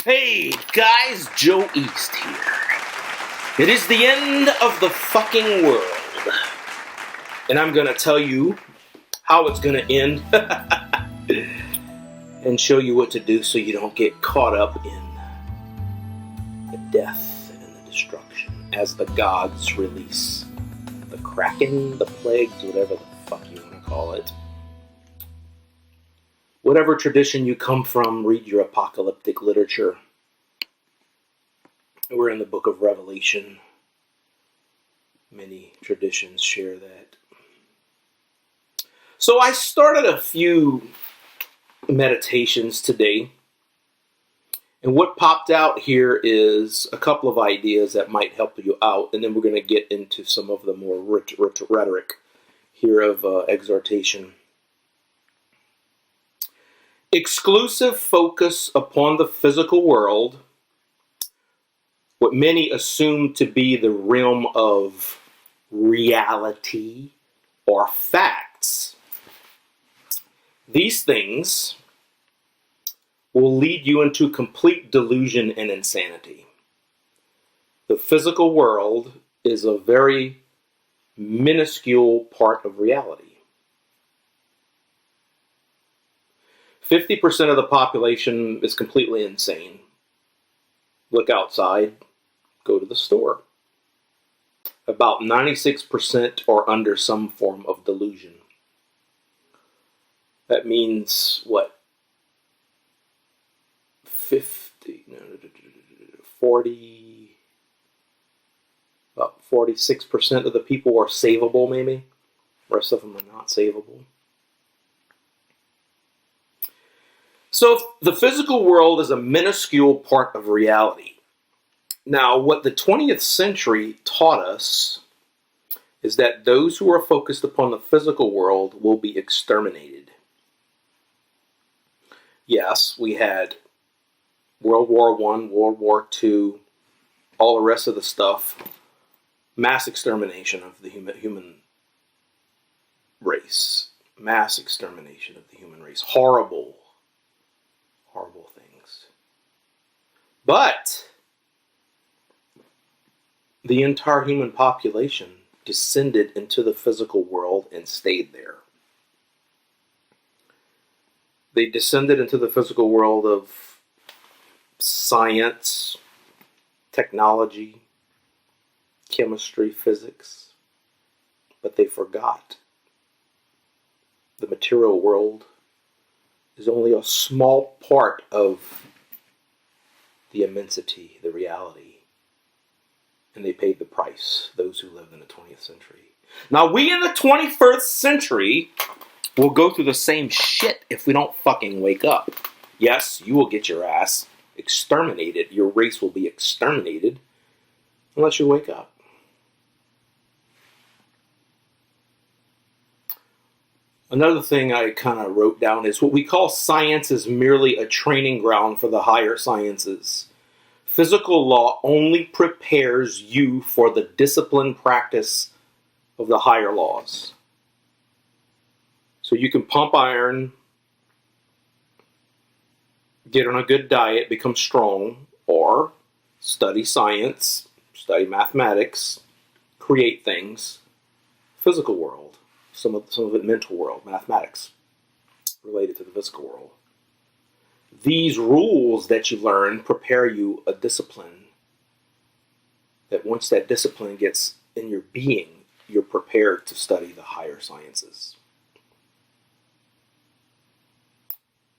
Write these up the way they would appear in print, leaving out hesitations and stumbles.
Hey guys, Joe East here. It is the end of the fucking world. And I'm gonna tell you how it's gonna end and show you what to do so you don't get caught up in the death and the destruction as the gods release the kraken, the plagues, whatever the fuck you wanna call it. Whatever tradition you come from, read your apocalyptic literature. We're in the book of Revelation. Many traditions share that. So I started a few meditations today. And what popped out here is a couple of ideas that might help you out. And then we're going to get into some of the more rhetoric here of exhortation. Exclusive focus upon the physical world, what many assume to be the realm of reality or facts. These things will lead you into complete delusion and insanity. The physical world is a very minuscule part of reality. 50% of the population is completely insane. Look outside, go to the store. About 96% are under some form of delusion. That means what? about 46% of the people are savable maybe. The rest of them are not savable. So the physical world is a minuscule part of reality. Now, what the 20th century taught us is that those who are focused upon the physical world will be exterminated. Yes, we had World War I, World War II, all the rest of the stuff, mass extermination of the human race. Mass extermination of the human race. Horrible things. But the entire human population descended into the physical world and stayed there. They descended into the physical world of science, technology, chemistry, physics, but they forgot the material world is only a small part of the immensity, the reality. And they paid the price, those who lived in the 20th century. Now, we in the 21st century will go through the same shit if we don't fucking wake up. Yes, you will get your ass exterminated. Your race will be exterminated unless you wake up. Another thing I kind of wrote down is what we call science is merely a training ground for the higher sciences. Physical law only prepares you for the disciplined practice of the higher laws. So you can pump iron, get on a good diet, become strong, or study science, study mathematics, create things. Physical world. Some of it mental world, mathematics, related to the physical world. These rules that you learn prepare you a discipline that once that discipline gets in your being, you're prepared to study the higher sciences.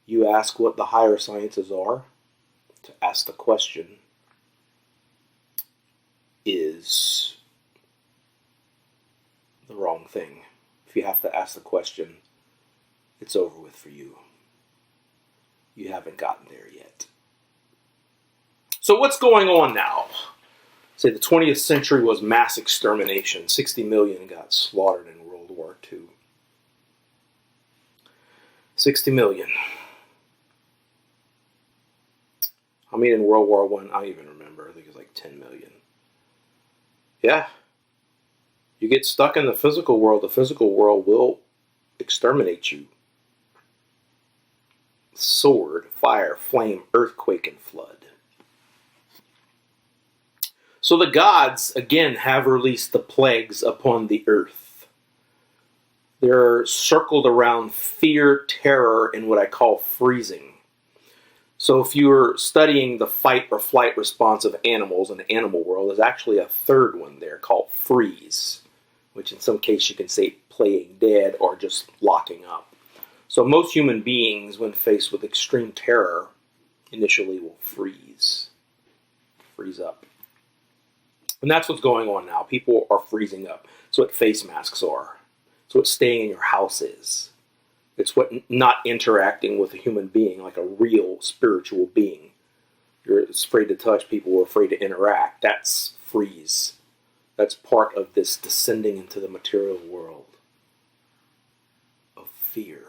You ask what the higher sciences are, to ask the question is the wrong thing. If you have to ask the question, it's over with for you. you haven't gotten there yet. So what's going on now? Say the 20th century was mass extermination. 60 million got slaughtered in World War II. 60 million. I mean, in World War I, I don't even remember. I think it was like 10 million. Yeah. You get stuck in the physical world will exterminate you. Sword, fire, flame, earthquake, and flood. So the gods, again, have released the plagues upon the earth. They're circled around fear, terror, and what I call freezing. So if you're studying the fight or flight response of animals in the animal world, there's actually a third one there called freeze, which in some case you can say playing dead or just locking up. So most human beings, when faced with extreme terror, initially will freeze up. And that's what's going on now. People are freezing up. It's what face masks are. It's what staying in your house is. It's what not interacting with a human being like a real spiritual being. You're afraid to touch people who are afraid to interact. That's freeze. That's part of this descending into the material world of fear.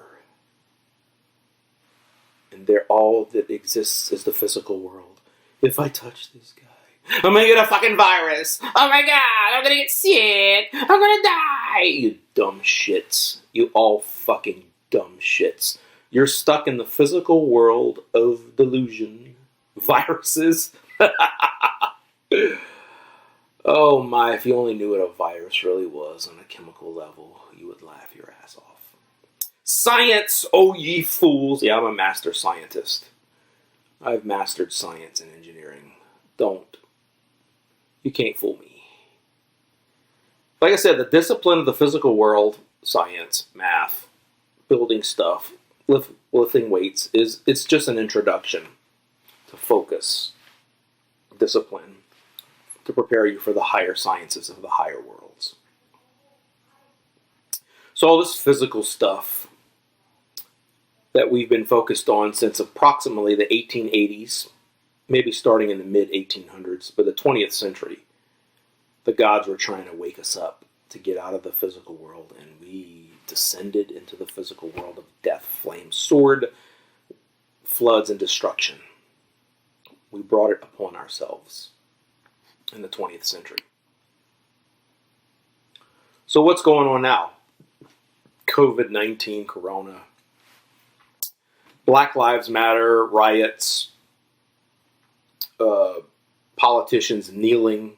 And all that exists is the physical world. If I touch this guy, I'm gonna get a fucking virus. Oh my god, I'm gonna get sick. I'm gonna die. You dumb shits. You all fucking dumb shits. You're stuck in the physical world of delusion. Viruses. Oh my, if you only knew what a virus really was on a chemical level, you would laugh your ass off. Science, oh ye fools. Yeah, I'm a master scientist. I've mastered science and engineering. Don't. You can't fool me. Like I said, the discipline of the physical world, science, math, building stuff, lifting weights, it's just an introduction to focus, discipline, to prepare you for the higher sciences of the higher worlds. So all this physical stuff that we've been focused on since approximately the 1880s, maybe starting in the mid-1800s, but the 20th century, the gods were trying to wake us up to get out of the physical world, and we descended into the physical world of death, flame, sword, floods, and destruction. We brought it upon ourselves in the 20th century. So what's going on now? COVID-19, Corona, Black Lives Matter, riots, politicians kneeling.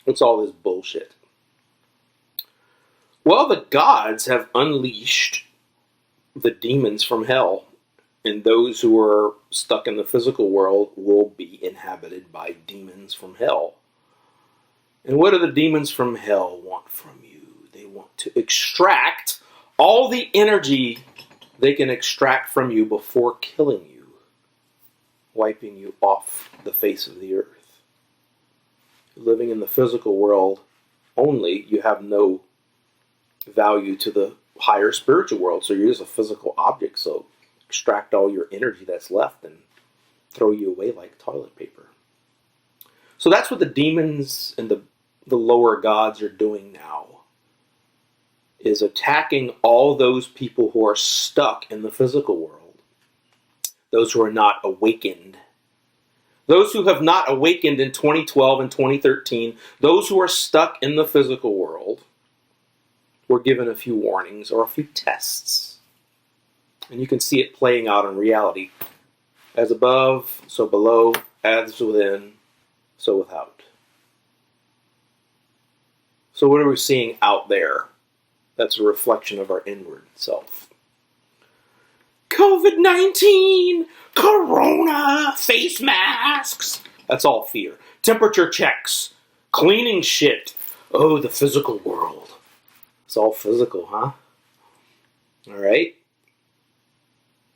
What's all this bullshit? Well, the gods have unleashed the demons from hell, and those who are stuck in the physical world will be inhabited by demons from hell. And what do the demons from hell want from you? They want to extract all the energy they can extract from you before killing you, wiping you off the face of the earth. Living in the physical world only, you have no value to the higher spiritual world, so you're just a physical object, so extract all your energy that's left and throw you away like toilet paper. So that's what the demons and the lower gods are doing now, is attacking all those people who are stuck in the physical world, those who are not awakened. Those who have not awakened in 2012 and 2013, those who are stuck in the physical world, were given a few warnings or a few tests. And you can see it playing out in reality. As above, so below, as within, so without. So what are we seeing out there? That's a reflection of our inward self. COVID-19, Corona, face masks. That's all fear. Temperature checks, cleaning shit. Oh, the physical world. It's all physical, huh? All right?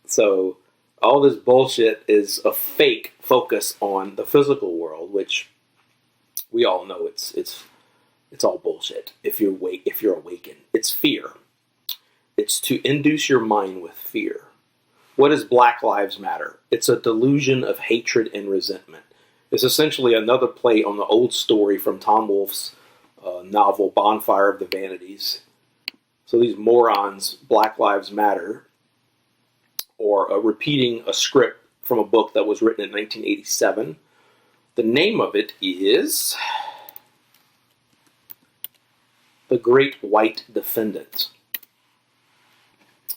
So all this bullshit is a fake focus on the physical world, which we all know it's all bullshit. If you're awakened, it's fear. It's to induce your mind with fear. What is Black Lives Matter? It's a delusion of hatred and resentment. It's essentially another play on the old story from Tom Wolfe's novel Bonfire of the Vanities. So these morons, Black Lives Matter, or repeating a script from a book that was written in 1987. The name of it is The Great White Defendant.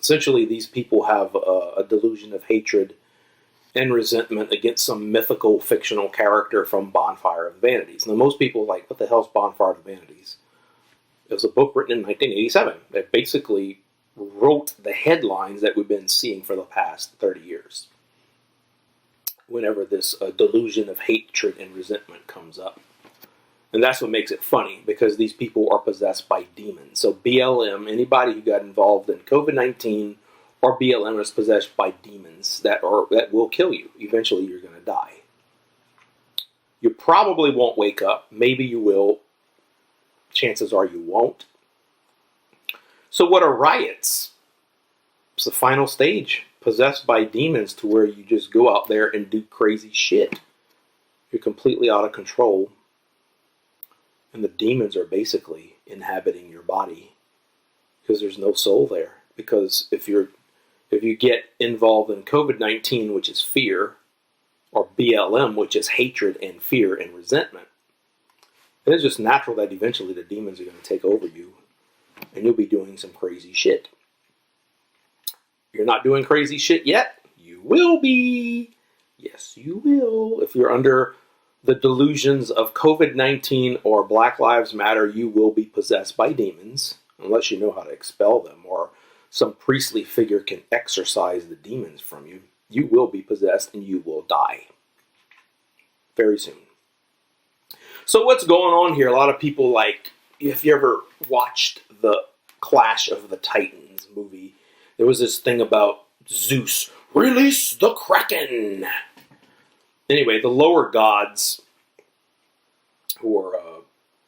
Essentially, these people have a delusion of hatred and resentment against some mythical fictional character from Bonfire of the Vanities. Now, most people are like, what the hell's Bonfire of the Vanities? It was a book written in 1987 that basically wrote the headlines that we've been seeing for the past 30 years. Whenever this delusion of hatred and resentment comes up. And that's what makes it funny, because these people are possessed by demons. So BLM, anybody who got involved in COVID-19 or BLM is possessed by demons that will kill you. Eventually you're going to die. You probably won't wake up. Maybe you will. Chances are you won't. So what are riots? It's the final stage. Possessed by demons to where you just go out there and do crazy shit. You're completely out of control. And the demons are basically inhabiting your body because there's no soul there. Because if you get involved in COVID-19, which is fear, or BLM, which is hatred and fear and resentment, it is just natural that eventually the demons are going to take over you and you'll be doing some crazy shit. You're not doing crazy shit yet? You will be. Yes, you will. If you're under the delusions of COVID-19 or Black Lives Matter, you will be possessed by demons, unless you know how to expel them, or some priestly figure can exorcise the demons from you. You will be possessed and you will die. Very soon. So what's going on here? A lot of people, like, if you ever watched the Clash of the Titans movie, there was this thing about Zeus, release the Kraken. Anyway, the lower gods, who are,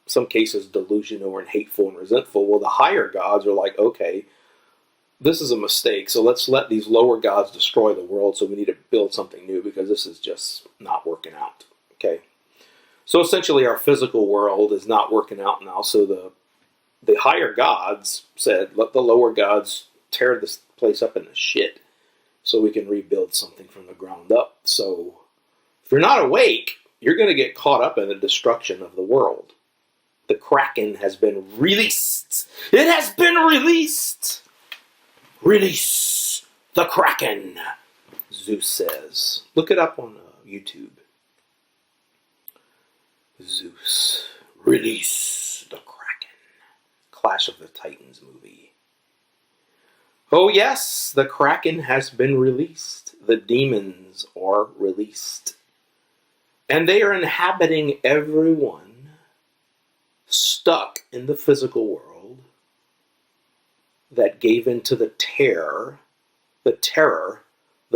some cases, delusional and hateful and resentful, well, the higher gods are like, okay, this is a mistake, so let's let these lower gods destroy the world, so we need to build something new, because this is just not working out, okay? So essentially, our physical world is not working out now, so the higher gods said, let the lower gods tear this place up into shit, so we can rebuild something from the ground up. So if you're not awake, you're going to get caught up in the destruction of the world. The Kraken has been released. It has been released. Release the Kraken, Zeus says. Look it up on YouTube. Zeus, release the Kraken. Clash of the Titans movie. Oh yes, the Kraken has been released. The demons are released. And they are inhabiting everyone stuck in the physical world that gave into the terror, the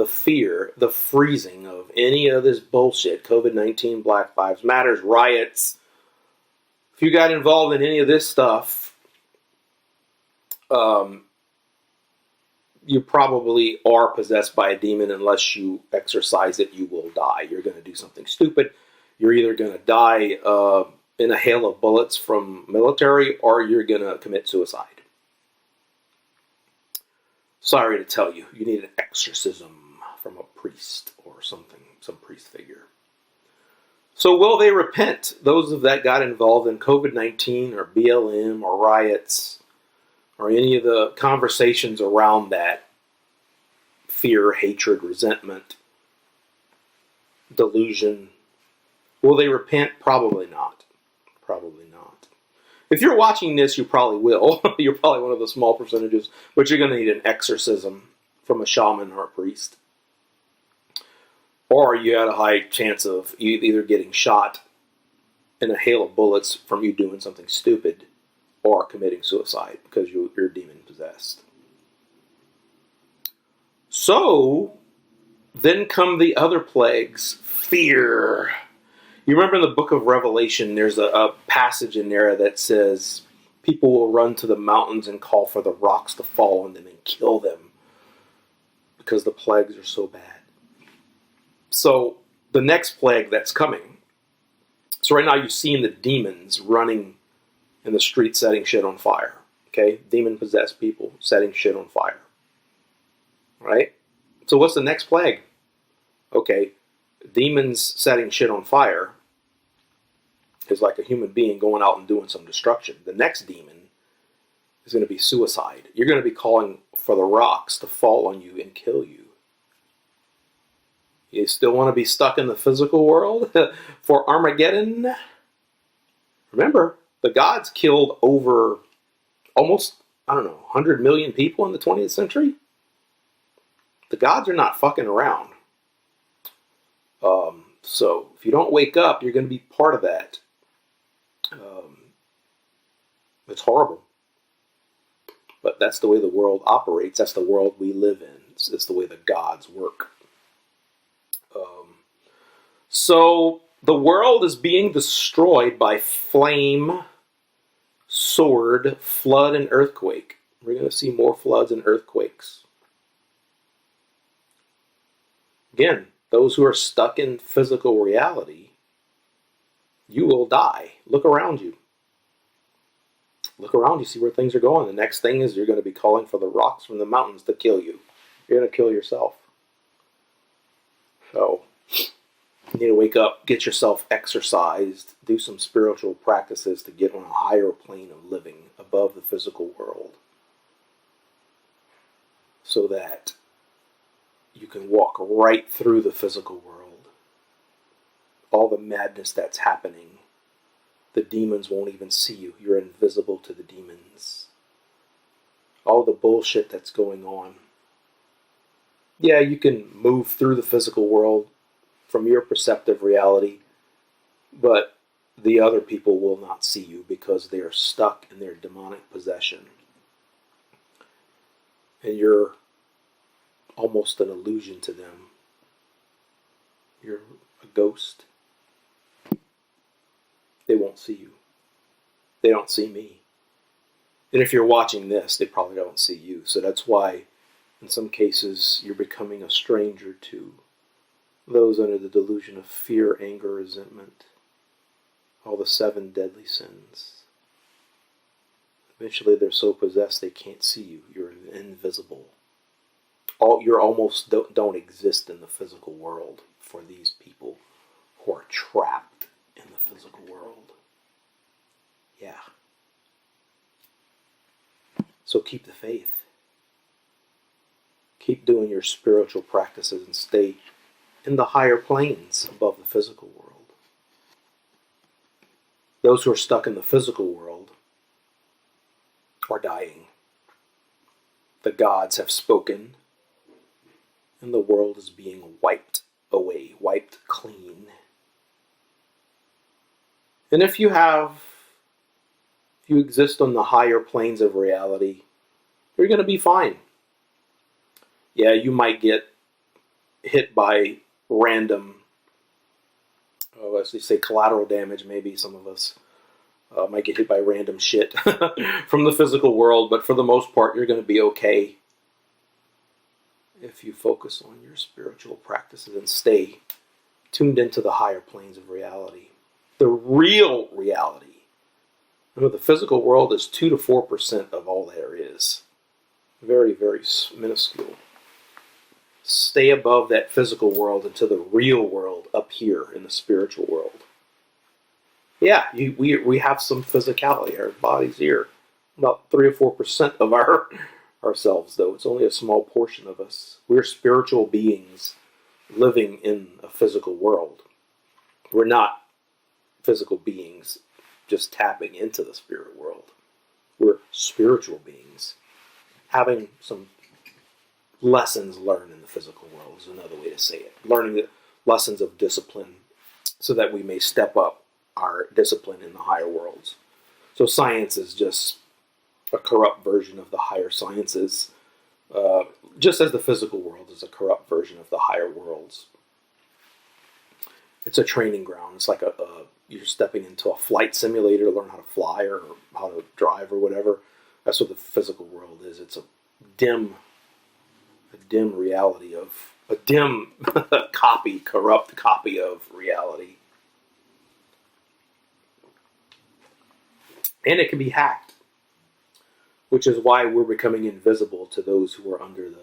fear, the freezing of any of this bullshit, COVID-19, Black Lives Matters, riots. If you got involved in any of this stuff, you probably are possessed by a demon. Unless you exorcise it, you will die. You're going to do something stupid. You're either going to die in a hail of bullets from military, or you're going to commit suicide. Sorry to tell you, you need an exorcism from a priest or something, some priest figure. So will they repent? Those that got involved in COVID-19 or BLM or riots or any of the conversations around that, fear, hatred, resentment, delusion, will they repent? Probably not. Probably not. If you're watching this, you probably will. You're probably one of the small percentages, but you're going to need an exorcism from a shaman or a priest. Or you had a high chance of you either getting shot in a hail of bullets from you doing something stupid, or committing suicide because you're demon possessed. So, then come the other plagues. Fear. You remember in the book of Revelation, there's a passage in there that says, people will run to the mountains and call for the rocks to fall on them and kill them, because the plagues are so bad. So the next plague that's coming, so right now you've seen the demons running in the street setting shit on fire. Okay? Demon-possessed people setting shit on fire. Right? So what's the next plague? Okay, demons setting shit on fire is like a human being going out and doing some destruction. The next demon is going to be suicide. You're going to be calling for the rocks to fall on you and kill you. You still want to be stuck in the physical world for Armageddon? Remember, the gods killed over almost, 100 million people in the 20th century. The gods are not fucking around. So if you don't wake up, you're going to be part of that. It's horrible. But that's the way the world operates. That's the world we live in. It's the way the gods work. So the world is being destroyed by flame, sword, flood, and earthquake. We're going to see more floods and earthquakes. Again, those who are stuck in physical reality, you will die. Look around you. Look around you, see where things are going. The next thing is you're going to be calling for the rocks from the mountains to kill you. You're going to kill yourself. So, you need to wake up, get yourself exercised, do some spiritual practices to get on a higher plane of living above the physical world. So that you can walk right through the physical world. All the madness that's happening. The demons won't even see you. You're invisible to the demons. All the bullshit that's going on. Yeah, you can move through the physical world from your perceptive reality, but the other people will not see you because they are stuck in their demonic possession. And you're almost an illusion to them. You're a ghost. They won't see you. They don't see me. And if you're watching this, they probably don't see you. So that's why, in some cases, you're becoming a stranger to those under the delusion of fear, anger, resentment, all the 7 deadly sins. Eventually, they're so possessed they can't see you. You're invisible. You almost don't exist in the physical world for these people who are trapped in the physical world. Yeah. So keep the faith. Keep doing your spiritual practices and stay in the higher planes above the physical world. Those who are stuck in the physical world are dying. The gods have spoken, and the world is being wiped away, wiped clean. And if you exist on the higher planes of reality, you're going to be fine. Yeah, you might get hit by random, as they say, collateral damage. Maybe some of us might get hit by random shit from the physical world, but for the most part, you're going to be okay if you focus on your spiritual practices and stay tuned into the higher planes of reality. The real reality. Remember, the physical world is 2 to 4% of all there is. Very, very minuscule. Stay above that physical world into the real world up here in the spiritual world. Yeah, we have some physicality. Our body's here. About 3 or 4% of ourselves, though. It's only a small portion of us. We're spiritual beings living in a physical world. We're not physical beings just tapping into the spirit world. We're spiritual beings having some lessons learned in the physical world is another way to say it. Learning the lessons of discipline so that we may step up our discipline in the higher worlds. So science is just a corrupt version of the higher sciences, just as the physical world is a corrupt version of the higher worlds. It's a training ground. It's like you're stepping into a flight simulator to learn how to fly or how to drive or whatever. That's what the physical world is. It's a dim a dim reality of, a dim copy, corrupt copy of reality. And it can be hacked, which is why we're becoming invisible to those who are under the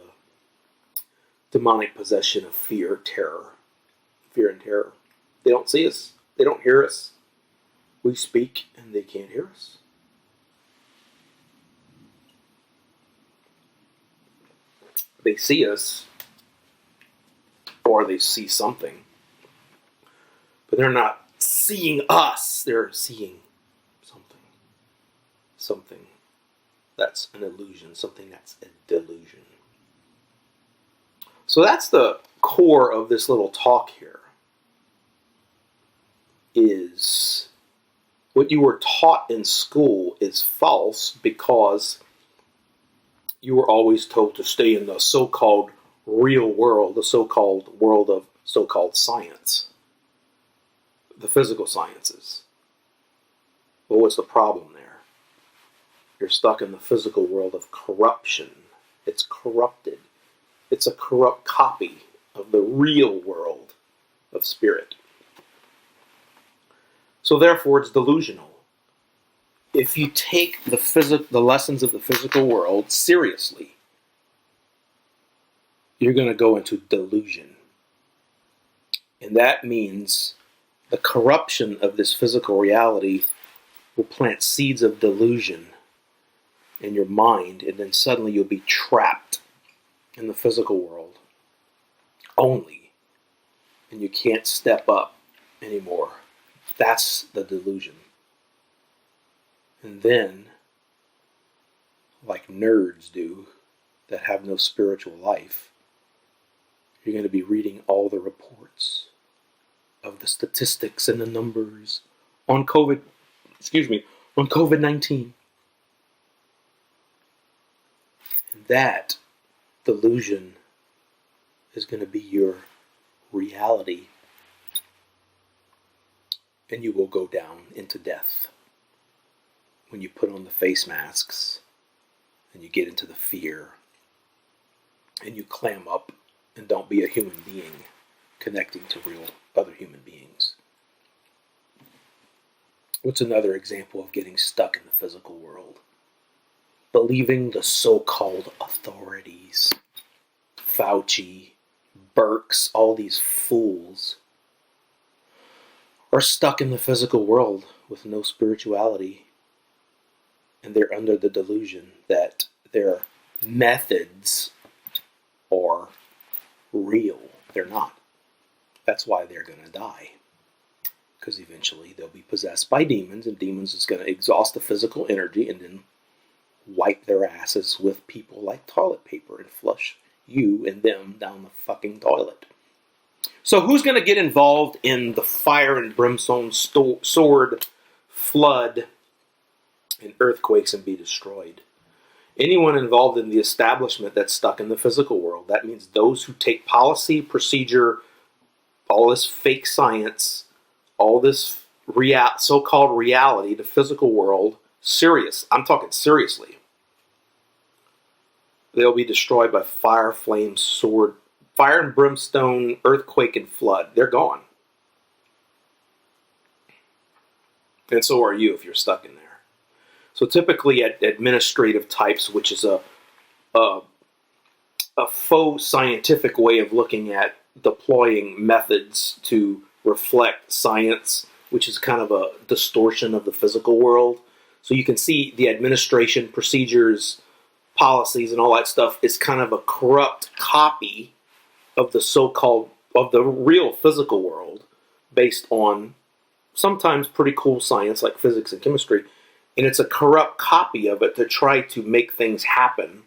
demonic possession of fear and terror. They don't see us. They don't hear us. We speak and they can't hear us. They see us, or they see something, but they're not seeing us. They're seeing something that's an illusion, something that's a delusion. So that's the core of this little talk here, is what you were taught in school is false because you were always told to stay in the so-called real world, the so-called world of so-called science, the physical sciences. Well, what's the problem there? You're stuck in the physical world of corruption. It's corrupted. It's a corrupt copy of the real world of spirit. So therefore, it's delusional. If you take the lessons of the physical world seriously, you're going to go into delusion. And that means the corruption of this physical reality will plant seeds of delusion in your mind, and then suddenly you'll be trapped in the physical world only, and you can't step up anymore. That's the delusion. And then, like nerds do that have no spiritual life, you're going to be reading all the reports of the statistics and the numbers on COVID-19. And that delusion is going to be your reality. And you will go down into death when you put on the face masks and you get into the fear and you clam up and don't be a human being connecting to real other human beings. What's another example of getting stuck in the physical world? Believing the so-called authorities, Fauci, Birx, all these fools are stuck in the physical world with no spirituality, and they're under the delusion that their methods are real. They're not. That's why they're going to die, because eventually they'll be possessed by demons, and demons is going to exhaust the physical energy and then wipe their asses with people like toilet paper and flush you and them down the fucking toilet. So who's going to get involved in the fire and brimstone, sword, flood, and earthquakes and be destroyed? Anyone involved in the establishment that's stuck in the physical world. That means those who take policy, procedure, all this fake science, all this so-called reality, the physical world, serious. I'm talking seriously. They'll be destroyed by fire, flame, sword, fire and brimstone, earthquake, and flood. They're gone. And so are you if you're stuck in there. So typically administrative types, which is a faux scientific way of looking at deploying methods to reflect science, which is kind of a distortion of the physical world. So you can see the administration, procedures, policies, and all that stuff is kind of a corrupt copy of the so-called, of the real physical world, based on sometimes pretty cool science like physics and chemistry. And it's a corrupt copy of it to try to make things happen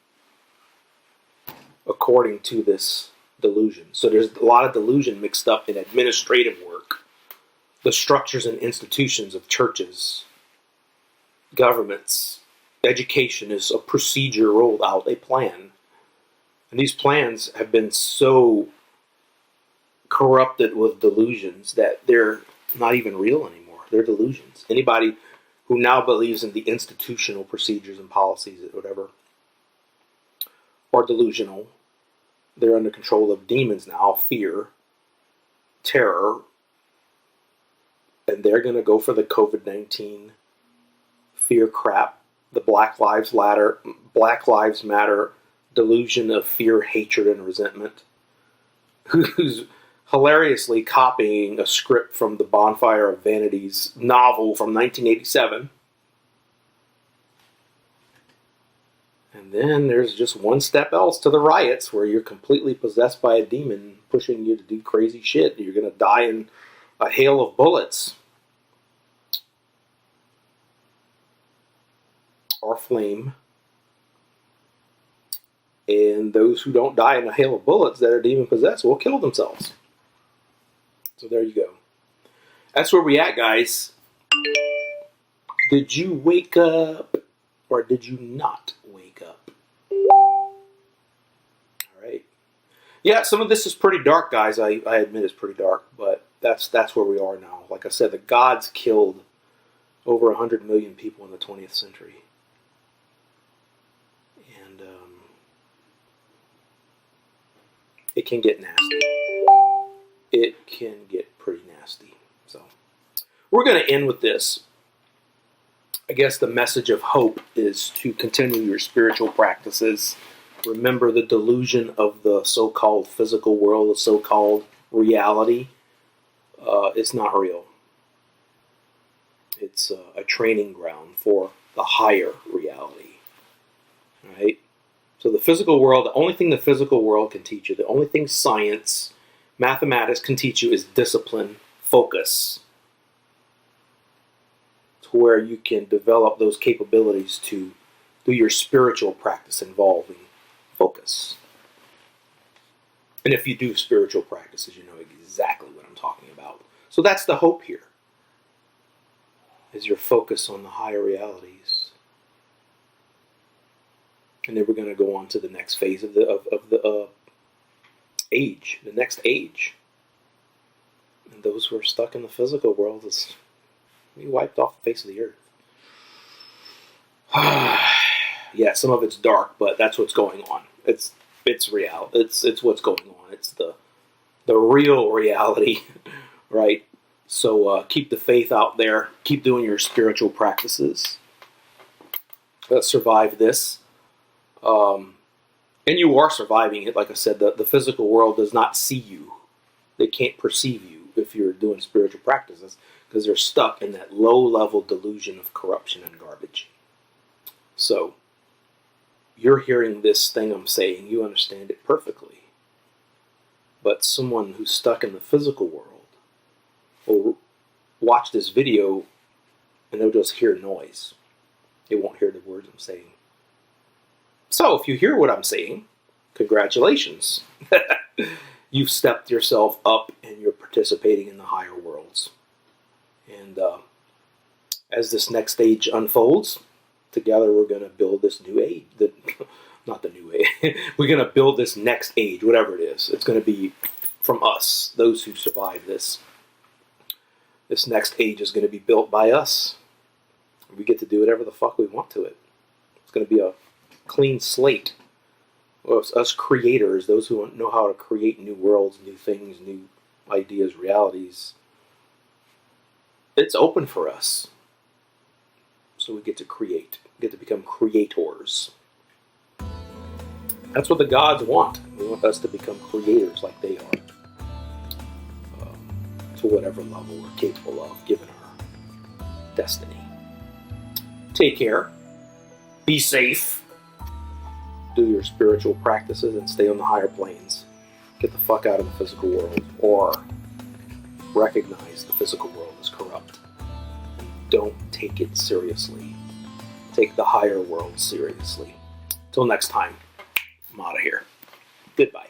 according to this delusion. So there's a lot of delusion mixed up in administrative work, the structures and institutions of churches, governments. Education is a procedure rolled out, a plan. And these plans have been so corrupted with delusions that they're not even real anymore. They're delusions. Anybody who now believes in the institutional procedures and policies, whatever, are delusional. They're under control of demons now, fear, terror, and they're going to go for the COVID-19 fear crap, the Black Lives Matter delusion of fear, hatred, and resentment, who's hilariously copying a script from the Bonfire of Vanity's novel from 1987. And then there's just one step else to the riots where you're completely possessed by a demon pushing you to do crazy shit. You're going to die in a hail of bullets. Or flame. And those who don't die in a hail of bullets that are demon possessed will kill themselves. So there you go. That's where we at, guys. Did you wake up or did you not wake up? All right. Yeah, some of this is pretty dark, guys. I admit it's pretty dark, but that's where we are now. Like I said, the gods killed over 100 million people in the 20th century. And it can get nasty. It can get pretty nasty. So we're going to end with this. I guess the message of hope is to continue your spiritual practices. Remember the delusion of the so-called physical world, the so-called reality. It's not real. It's a training ground for the higher reality. Right? So the physical world, the only thing the physical world can teach you, the only thing science, mathematics can teach you is discipline, focus. To where you can develop those capabilities to do your spiritual practice involving focus. And if you do spiritual practices, you know exactly what I'm talking about. So that's the hope here, is your focus on the higher realities. And then we're going to go on to the next phase of the age, the next age. And those who are stuck in the physical world is be wiped off the face of the earth. Yeah, some of it's dark, but that's what's going on. It's real. It's what's going on. It's the real reality, right? So keep the faith out there. Keep doing your spiritual practices. Let's survive this. And you are surviving it. Like I said, the physical world does not see you. They can't perceive you if you're doing spiritual practices because they're stuck in that low-level delusion of corruption and garbage. So you're hearing this thing I'm saying. You understand it perfectly. But someone who's stuck in the physical world will watch this video and they'll just hear noise. They won't hear the words I'm saying. So if you hear what I'm saying, congratulations. You've stepped yourself up and you're participating in the higher worlds. And as this next stage unfolds, together we're going to build this new age. Not the new age. We're going to build this next age, whatever it is. It's going to be from us, those who survive this. This next age is going to be built by us. We get to do whatever the fuck we want to it. It's going to be a clean slate. Well, it's us creators, those who know how to create new worlds, new things, new ideas, realities. It's open for us. So we get to create. We get to become creators. That's what the gods want. They want us to become creators like they are. To whatever level we're capable of, given our destiny. Take care. Be safe. Do your spiritual practices and stay on the higher planes. Get the fuck out of the physical world, or recognize the physical world is corrupt. Don't take it seriously. Take the higher world seriously. Till next time, I'm out of here. Goodbye.